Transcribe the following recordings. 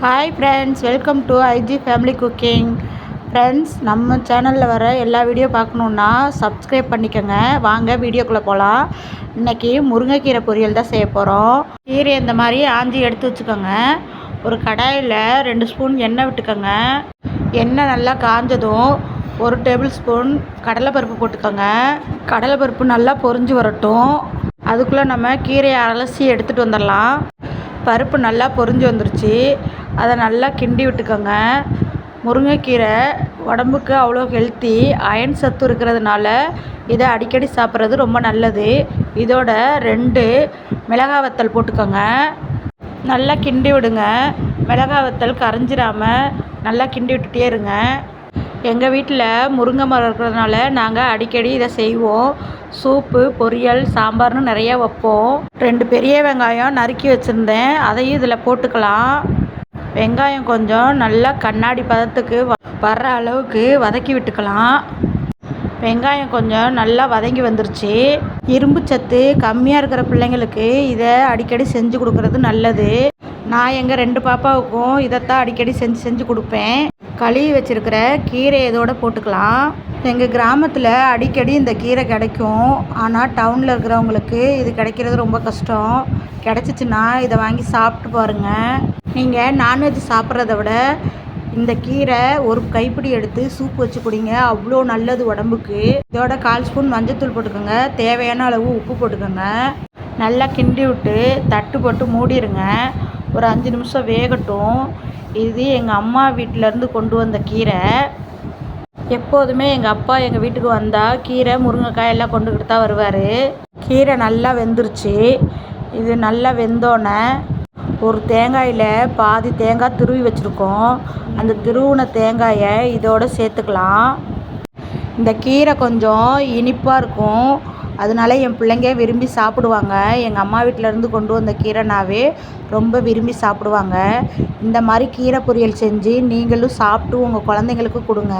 Hi friends, welcome to IG family cooking. Friends, நம்ம சேனலில் வர எல்லா வீடியோ பார்க்கணுன்னா சப்ஸ்கிரைப் பண்ணிக்கோங்க. வாங்க வீடியோக்குள்ளே போகலாம். இன்றைக்கி முருங்கைக்கீரை பொரியல் தான் செய்ய போகிறோம். கீரை இந்த மாதிரி ஆஞ்சி எடுத்து வச்சுக்கோங்க. ஒரு கடாயில் 2 ஸ்பூன் எண்ணெய் விட்டுக்கோங்க. எண்ணெய் நல்லா காஞ்சதும் 1 டேபிள் ஸ்பூன் கடலைப்பருப்பு போட்டுக்கோங்க. கடலைப்பருப்பு நல்லா பொரிஞ்சு வரட்டும். அதுக்குள்ளே நம்ம கீரையை அலசி எடுத்துகிட்டு வந்துடலாம். பருப்பு நல்லா பொரிஞ்சு வந்துருச்சு. அதை நல்லா கிண்டி விட்டுக்கோங்க. முருங்கைக்கீரை உடம்புக்கு அவ்வளோ ஹெல்த்தி, அயன் சத்து இருக்கிறதுனால இதை அடிக்கடி சாப்பிட்றது ரொம்ப நல்லது. இதோட 2 மிளகாய் வத்தல் போட்டுக்கோங்க. நல்லா கிண்டி விடுங்க. மிளகாய் வத்தல் கரைஞ்சிடாமல் நல்லா கிண்டி விட்டுட்டே இருங்க. எங்கள் வீட்டில் முருங்கை மரம் இருக்கிறதுனால நாங்கள் அடிக்கடி இதை செய்வோம். சூப்பு, பொரியல், சாம்பார்னு நிறையா வைப்போம். 2 பெரிய வெங்காயம் நறுக்கி வச்சுருந்தேன், அதையும் இதில் போட்டுக்கலாம். வெங்காயம் கொஞ்சம் நல்லா கண்ணாடி பதத்துக்கு வர்ற அளவுக்கு வதக்கி விட்டுக்கலாம். வெங்காயம் கொஞ்சம் நல்லா வதங்கி வந்துருச்சு. இரும்பு சத்து கம்மியாக இருக்கிற பிள்ளைங்களுக்கு இதை அடிக்கடி செஞ்சு கொடுக்குறது நல்லது. நான் எங்கள் 2 பாப்பாவுக்கும் இதைத்தான் அடிக்கடி செஞ்சு கொடுப்பேன். கழுவி வச்சுருக்கிற கீரை இதோட போட்டுக்கலாம். எங்கள் கிராமத்தில் அடிக்கடி இந்த கீரை கிடைக்கும். ஆனால் டவுனில் இருக்கிறவங்களுக்கு இது கிடைக்கிறது ரொம்ப கஷ்டம். கிடச்சிச்சின்னா இதை வாங்கி சாப்பிட்டு பாருங்கள். நீங்கள் நான்வெஜ் சாப்பிட்றத விட இந்த கீரை ஒரு கைப்பிடி எடுத்து சூப் வச்சு குடிங்க. அவ்வளோ நல்லது உடம்புக்கு. இதோட 1/4 ஸ்பூன் மஞ்சள்தூள் போட்டுக்கோங்க. தேவையான அளவு உப்பு போட்டுக்கோங்க. நல்லா கிண்டி விட்டு தட்டு போட்டு மூடிடுங்க. ஒரு 5 நிமிஷம் வேகட்டும். இது எங்கள் அம்மா வீட்டிலேருந்து கொண்டு வந்த கீரை. எப்போதுமே எங்கள் அப்பா எங்கள் வீட்டுக்கு வந்தால் கீரை, முருங்கைக்காய் எல்லாம் கொண்டுக்கிட்டு தான் வருவார். கீரை நல்லா வெந்துருச்சு. இது நல்லா வெந்தோடனே ஒரு தேங்காயில் பாதி தேங்காய் துருவி வச்சுருக்கோம். அந்த துருவின தேங்காயை இதோடு சேர்த்துக்கலாம். இந்த கீரை கொஞ்சம் இனிப்பாக இருக்கும். அதனால என் பிள்ளைங்க விரும்பி சாப்பிடுவாங்க. எங்கள் அம்மா வீட்டிலேருந்து கொண்டு வந்த கீரைனாவே ரொம்ப விரும்பி சாப்பிடுவாங்க. இந்த மாதிரி கீரை பொரியல் செஞ்சு நீங்களும் சாப்பிட்டு உங்கள் குழந்தைங்களுக்கு கொடுங்க.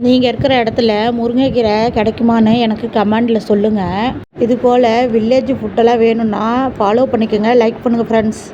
நீங்கள் இருக்கிற இடத்துல முருங்கைக்கீரை கிடைக்குமான்னு எனக்கு கமெண்டில் சொல்லுங்கள். இது போல் வில்லேஜ் ஃபுட்டெல்லாம் வேணும்னா ஃபாலோ பண்ணிக்கோங்க. லைக் பண்ணுங்கள் ஃப்ரெண்ட்ஸ்.